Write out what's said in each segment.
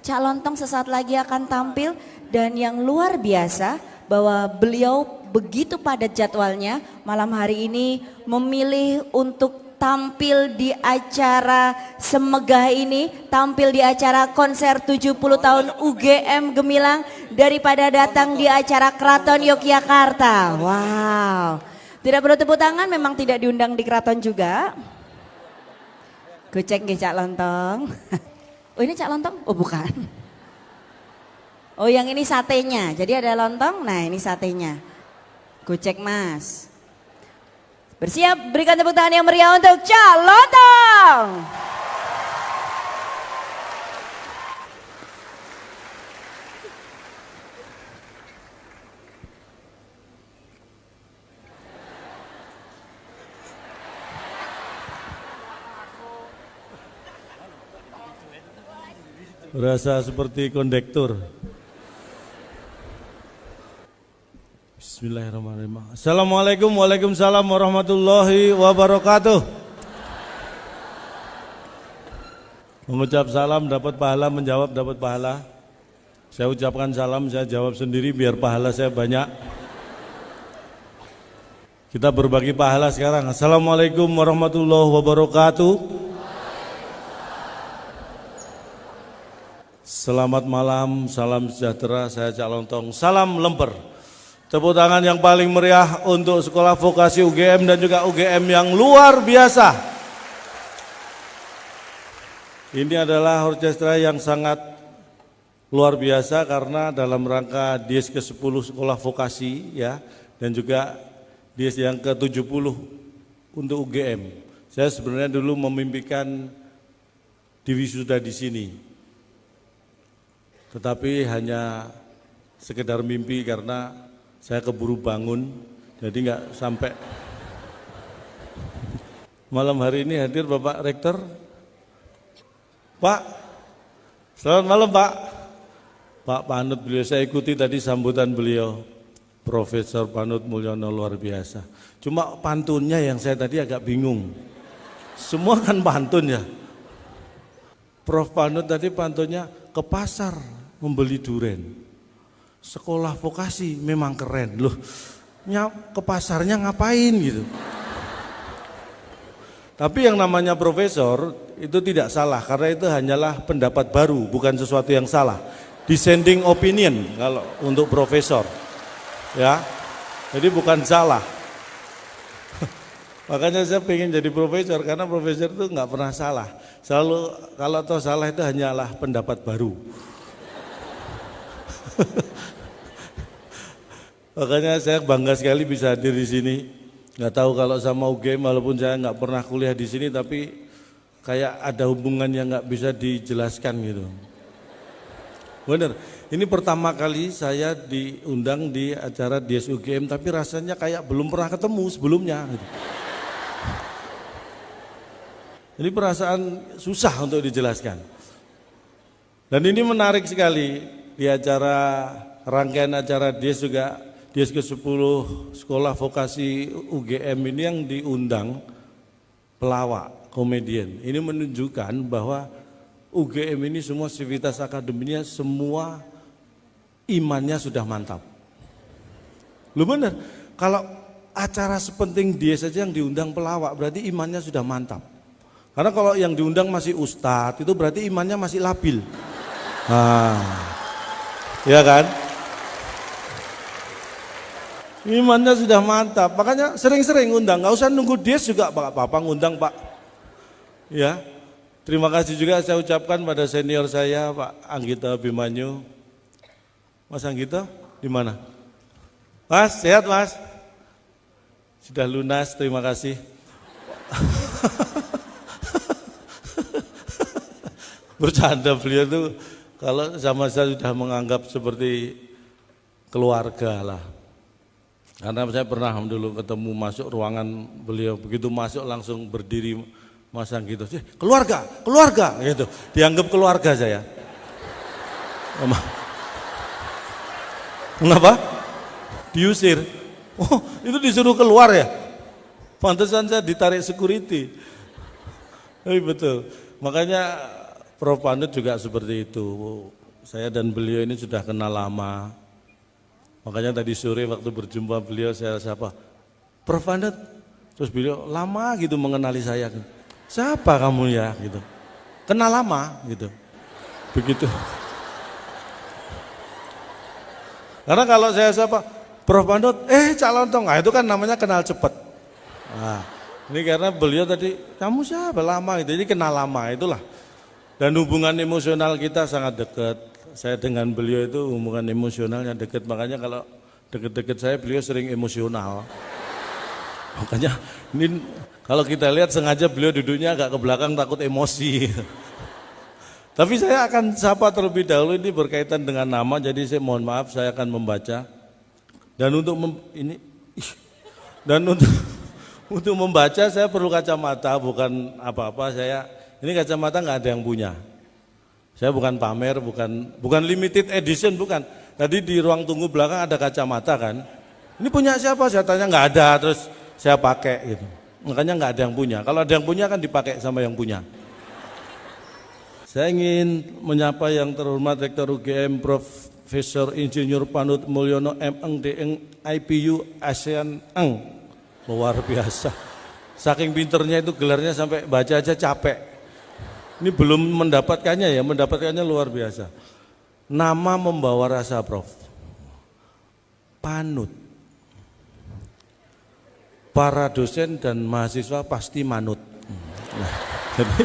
Cak Lontong sesaat lagi akan tampil dan yang luar biasa bahwa beliau begitu padat jadwalnya malam hari ini memilih untuk tampil di acara semegah ini, tampil di acara konser 70 tahun UGM Gemilang daripada datang di acara Keraton Yogyakarta. Wow. Tidak perlu tepuk tangan, memang tidak diundang di keraton juga. Gue cek nih Cak Lontong. Oh ini Cak Lontong? Oh bukan. Oh yang ini satenya, jadi ada lontong, nah ini satenya. Gue cek mas. Bersiap, berikan tepuk tangan yang meriah untuk Cak Lontong. Berasa seperti kondektur. Bismillahirrahmanirrahim. Assalamualaikum waalaikumsalam warahmatullahi wabarakatuh. Mengucap salam dapat pahala, menjawab dapat pahala. Saya ucapkan salam, saya jawab sendiri biar pahala saya banyak. Kita berbagi pahala sekarang. Assalamualaikum warahmatullahi wabarakatuh. Selamat malam, salam sejahtera, saya Cak Lontong, salam lemper. Tepuk tangan yang paling meriah untuk Sekolah Vokasi UGM dan juga UGM yang luar biasa. Ini adalah orkestra yang sangat luar biasa karena dalam rangka Dies ke-10 Sekolah Vokasi ya, dan juga Dies yang ke-70 untuk UGM. Saya sebenarnya dulu memimpikan diwisuda di sini. Tetapi hanya sekedar mimpi karena saya keburu bangun, jadi nggak sampai. Malam hari ini hadir Bapak Rektor. Pak, selamat malam Pak. Pak Panut beliau, saya ikuti tadi sambutan beliau. Profesor Panut Mulyono luar biasa. Cuma pantunnya yang saya tadi agak bingung. Semua kan pantun ya. Prof Panut tadi pantunnya ke pasar membeli duren. Sekolah vokasi memang keren loh. Ke pasarnya ngapain gitu. Tapi yang namanya profesor itu tidak salah karena itu hanyalah pendapat baru, bukan sesuatu yang salah. Dissenting opinion kalau untuk profesor. Ya. Jadi bukan salah. Makanya saya pengen jadi profesor karena profesor itu nggak pernah salah. Selalu kalau toh salah itu hanyalah pendapat baru. Makanya saya bangga sekali bisa hadir di sini. Nggak tahu kalau sama UGM walaupun saya nggak pernah kuliah di sini, tapi kayak ada hubungan yang nggak bisa dijelaskan gitu. Bener. Ini pertama kali saya diundang di acara Dies UGM, tapi rasanya kayak belum pernah ketemu sebelumnya. Gitu. Ini perasaan susah untuk dijelaskan. Dan ini menarik sekali di acara rangkaian acara Dies juga, Dies ke-10 Sekolah Vokasi UGM ini yang diundang pelawak, komedian. Ini menunjukkan bahwa UGM ini semua sivitas akademinya semua imannya sudah mantap. Lu bener, kalau acara sepenting Dies saja yang diundang pelawak berarti imannya sudah mantap. Karena kalau yang diundang masih ustadz itu berarti imannya masih labil. Ya kan? Imannya sudah mantap, makanya sering-sering undang, nggak usah nunggu Dies juga Bapak ngundang Pak. Ya, terima kasih juga saya ucapkan pada senior saya Pak Anggito Abimanyu. Mas Anggito, di mana? Mas, sehat Mas? Sudah lunas, terima kasih. Bercanda beliau tuh kalau sama saya sudah menganggap seperti keluarga lah. Karena saya pernah dulu ketemu masuk ruangan beliau, begitu masuk langsung berdiri masang gitu, keluarga gitu, dianggap keluarga saya. Kenapa? Diusir. Oh itu disuruh keluar ya? Pantesan saya ditarik security. Tapi betul, makanya Prof. Panut juga seperti itu. Saya dan beliau ini sudah kenal lama. Makanya tadi sore waktu berjumpa beliau saya sapa, Prof. Panut. Terus beliau lama gitu mengenali saya. Siapa kamu ya gitu. Kenal lama gitu. Begitu. Karena kalau saya sapa, Prof. Panut, calon dong. Nah, itu kan namanya kenal cepat. Nah, ini karena beliau tadi, kamu siapa lama gitu. Jadi kenal lama itulah. Dan hubungan emosional kita sangat dekat. Saya dengan beliau itu hubungan emosionalnya dekat. Makanya kalau deket-deket saya beliau sering emosional. Makanya ini kalau kita lihat sengaja beliau duduknya agak ke belakang takut emosi. Tapi saya akan sapa terlebih dahulu ini berkaitan dengan nama, jadi saya mohon maaf saya akan membaca. Dan untuk untuk membaca saya perlu kacamata, bukan apa-apa. Ini kacamata nggak ada yang punya. Saya bukan pamer, bukan limited edition, bukan. Tadi di ruang tunggu belakang ada kacamata kan. Ini punya siapa? Saya tanya nggak ada, terus saya pakai gitu. Makanya nggak ada yang punya. Kalau ada yang punya kan dipakai sama yang punya. Saya ingin menyapa yang terhormat Rektor UGM Profesor Insinyur Panut Mulyono M.Eng D.Eng IPU ASEAN Eng. Luar biasa. Saking pinternya itu gelarnya sampai baca aja capek. Ini belum mendapatkannya ya, mendapatkannya luar biasa. Nama membawa rasa Prof. Panut. Para dosen dan mahasiswa pasti manut. Nah, jadi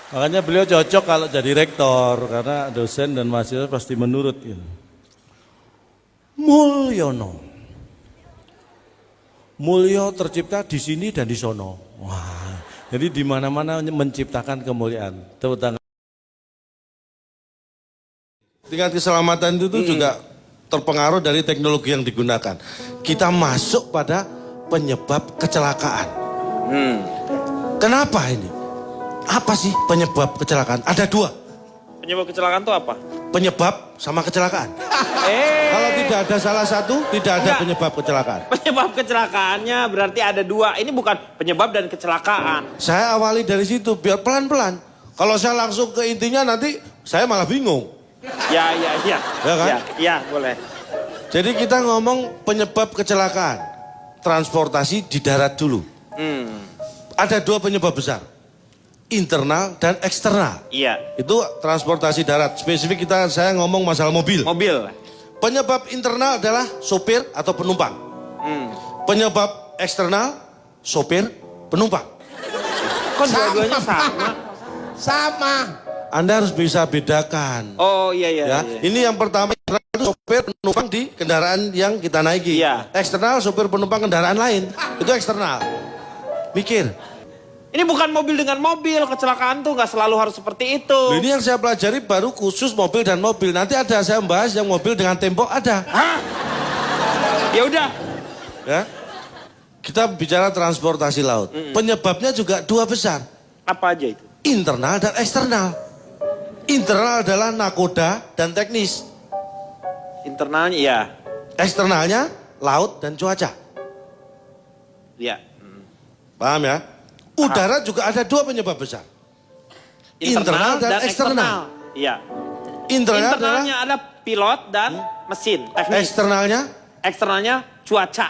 makanya beliau cocok kalau jadi rektor karena dosen dan mahasiswa pasti menurut. Mulyono. Mulyo tercipta di sini dan di sono. Wah, jadi di mana-mana menciptakan kemuliaan. Tepuk tangan. Tingkat keselamatan itu juga terpengaruh dari teknologi yang digunakan. Kita masuk pada penyebab kecelakaan. Kenapa ini? Apa sih penyebab kecelakaan? Ada dua. Penyebab kecelakaan itu apa? Penyebab sama kecelakaan. Kalau tidak ada salah satu, tidak ada penyebab kecelakaan. Penyebab kecelakaannya berarti ada dua. Ini bukan penyebab dan kecelakaan. Saya awali dari situ, biar pelan-pelan. Kalau saya langsung ke intinya nanti saya malah bingung. Ya kan? Ya, boleh. Jadi kita ngomong penyebab kecelakaan. Transportasi di darat dulu. Ada dua penyebab besar. Internal dan eksternal. Iya. Itu transportasi darat. Spesifik saya ngomong masalah mobil. Mobil. Penyebab internal adalah sopir atau penumpang. Penyebab eksternal sopir penumpang. Kok dua-duanya sama? Sama. Anda harus bisa bedakan. Oh iya. Ini yang pertama itu sopir penumpang di kendaraan yang kita naiki. Iya. Eksternal sopir penumpang kendaraan lain. Itu eksternal. Mikir. Ini bukan mobil dengan mobil, kecelakaan tuh nggak selalu harus seperti itu. Ini yang saya pelajari baru khusus mobil dan mobil. Nanti ada saya bahas yang mobil dengan tembok ada. Hah? Ya udah. Ya. Kita bicara transportasi laut. Penyebabnya juga dua besar. Apa aja itu? Internal dan eksternal. Internal adalah nakoda dan teknis. Internalnya iya. Eksternalnya laut dan cuaca. Iya. Paham ya? Udara juga ada dua penyebab besar. Internal dan eksternal. Iya. Internalnya ada pilot dan mesin, teknis. Eksternalnya cuaca.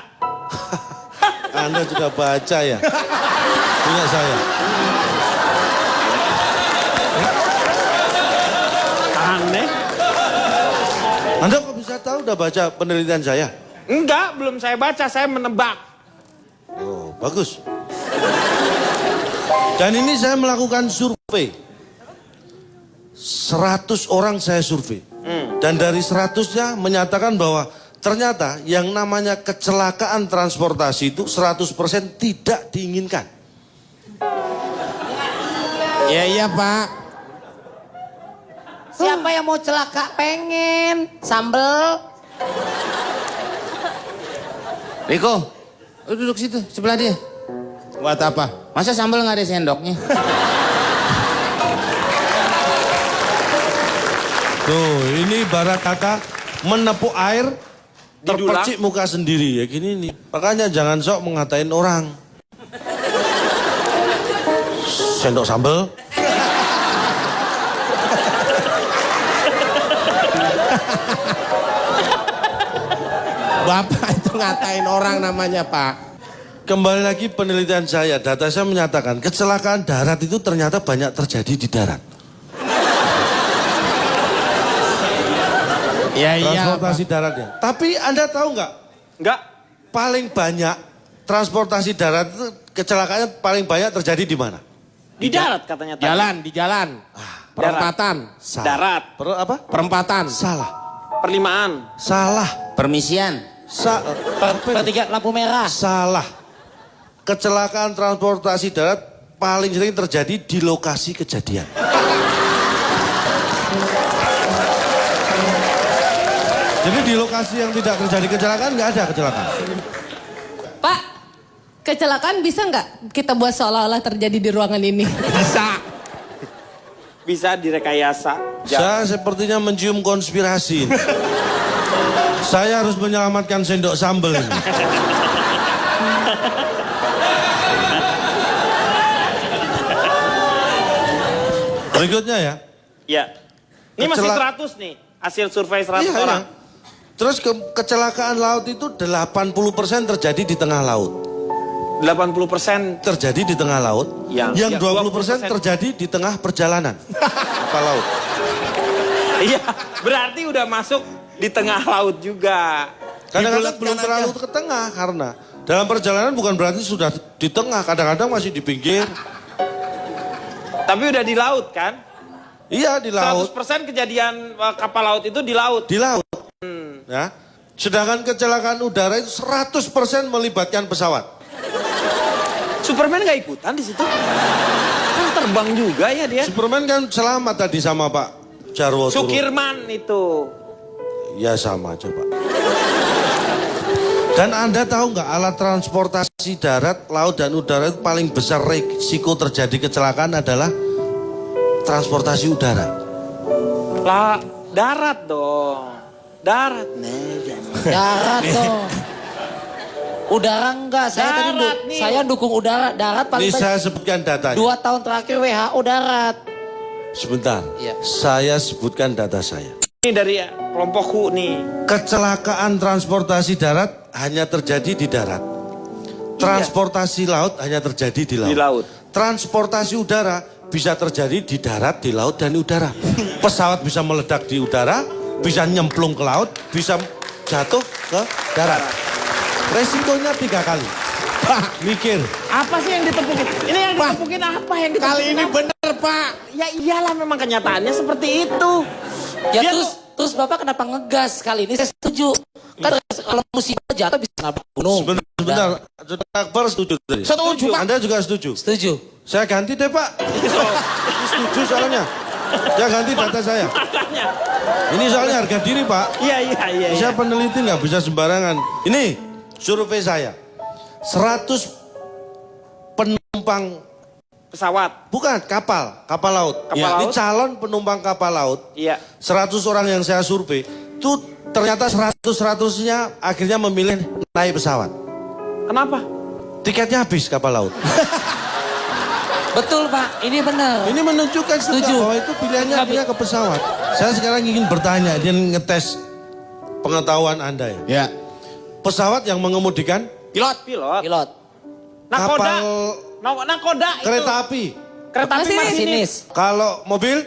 Anda sudah baca ya? Punya saya. Aneh. Anda kok bisa tahu udah baca penelitian saya? Enggak, belum saya baca, saya menebak. Oh, bagus. Dan ini saya melakukan survei. 100 orang saya survei. Dan dari 100-nya menyatakan bahwa ternyata yang namanya kecelakaan transportasi itu 100% tidak diinginkan. Iya Pak. Siapa yang mau celaka pengen sambel? Riko, lu duduk situ sebelah dia. Buat apa? Masa sambal nggak ada sendoknya? Tuh, ini ibarat kata menepuk air terpercik muka sendiri ya gini nih. Makanya jangan sok mengatain orang. Sendok sambal. Bapak itu ngatain orang namanya, Pak. Kembali lagi penelitian saya, data saya menyatakan kecelakaan darat itu ternyata banyak terjadi di darat. Ya Transportasi daratnya. Tapi Anda tahu nggak? Enggak. Paling banyak transportasi darat itu kecelakaannya paling banyak terjadi di mana? Di darat katanya tadi. Di jalan. Perempatan. Salah. Darat. Apa? Perempatan. Salah. Perlimaan. Salah. Permisian. Pertigaan lampu merah. Salah. Kecelakaan transportasi darat paling sering terjadi di lokasi kejadian. Jadi di lokasi yang tidak terjadi kecelakaan nggak ada kecelakaan. Pak, kecelakaan bisa nggak kita buat seolah-olah terjadi di ruangan ini? Bisa. Bisa direkayasa. Saya sepertinya mencium konspirasi. Saya harus menyelamatkan sendok sambal ini. Berikutnya ya. Iya. Ini masih Kecelak- 100 nih. Hasil survei 100 Iya, orang. iya. Terus kecelakaan laut itu 80% terjadi di tengah laut. 80% Terjadi di tengah laut. Yang 20% terjadi di tengah perjalanan kapal laut. Iya, berarti udah masuk di tengah laut juga. Kadang-kadang belum terlalu ke tengah karena dalam perjalanan bukan berarti sudah di tengah. Kadang-kadang masih di pinggir. Tapi udah di laut kan? Iya di laut. 100% kejadian kapal laut itu di laut. Di laut. Ya. Sedangkan kecelakaan udara itu 100% melibatkan pesawat. Superman gak ikutan di situ? Kan terbang juga ya dia. Superman kan selamat tadi sama Pak Jarwo. Sukirman itu. Ya sama coba. Dan Anda tahu nggak alat transportasi darat, laut dan udara itu paling besar risiko terjadi kecelakaan adalah transportasi udara. Lah, darat dong. Darat. Darat dong. Udara enggak, Darat nih. saya dukung udara. Darat Ini paling saya banyak. sebutkan datanya. 2 tahun terakhir WHO darat. Sebentar. Iya. Saya sebutkan data saya. Ini dari kelompokku nih. Kecelakaan transportasi darat hanya terjadi di darat. Transportasi laut hanya terjadi di laut. Di laut. Transportasi udara bisa terjadi di darat, di laut, dan di udara. Pesawat bisa meledak di udara, bisa nyemplung ke laut, bisa jatuh ke darat. Resikonya 3 kali. Pak, mikir. Apa sih yang ditepukin? Ini yang ditepukin apa yang ditepukin? Kali ini apa? bener, Pak. Ya iyalah memang kenyataannya seperti itu. Ya Dia terus Bapak kenapa ngegas kali ini? Saya setuju. Kan kalau musibah jatuh bisa nabrak gunung. Sebentar. Saudara Akbar setuju tadi? Setuju, Pak. Anda juga setuju? Setuju. Saya ganti deh, Pak. Ini setuju soalnya. Saya ganti data saya. Ini soalnya harga diri, Pak. Iya. Saya peneliti nggak bisa sembarangan. Ini survei saya. 100 penumpang pesawat. bukan kapal laut. Kapal Ini laut. calon penumpang kapal laut. Iya. 100 orang yang saya survei, itu ternyata 100-100-nya akhirnya memilih naik pesawat. Kenapa? Tiketnya habis kapal laut. Betul Pak, ini benar. Ini menunjukkan Setuju. bahwa itu pilihannya akhirnya ke pesawat. Saya sekarang ingin bertanya, dia ngetes pengetahuan Anda ya. Ya. Pesawat yang mengemudikan Pilot. Pilot. Nakoda. kapal Nakoda itu. kereta api. Kereta api Masinis. masinis. Kalau mobil,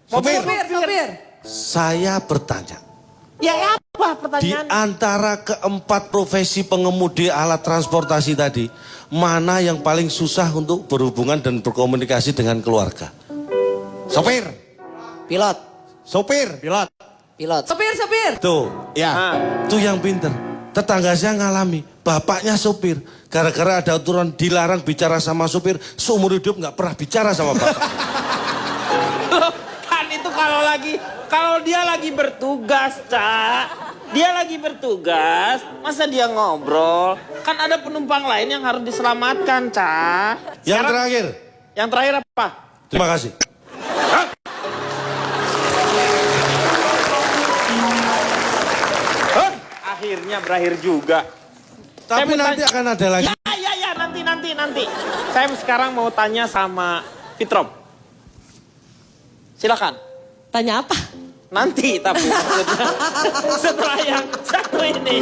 Mobil. Sopir. saya bertanya. Ya apa Di pertanyaannya? antara keempat profesi pengemudi alat transportasi tadi, mana yang paling susah untuk berhubungan dan berkomunikasi dengan keluarga? Sopir. Pilot. Sopir. Pilot. Pilot. Sopir. Tuh, Ya. Nah, itu yang pinter. Tetangga saya ngalami, bapaknya sopir. Gara-gara ada aturan dilarang bicara sama sopir, seumur hidup nggak pernah bicara sama bapak. loh, kan itu kalau dia lagi bertugas, Cak. Dia lagi bertugas, masa dia ngobrol? Kan ada penumpang lain yang harus diselamatkan, Cak. Yang Sekarang- terakhir, Yang terakhir apa? terima kasih. Akhirnya berakhir juga. Tapi mau nanti tanya- akan ada lagi. Ya, nanti. Saya sekarang mau tanya sama Fitrop. Silakan. Tanya apa? Nanti tapi maksudnya setelah yang satu ini.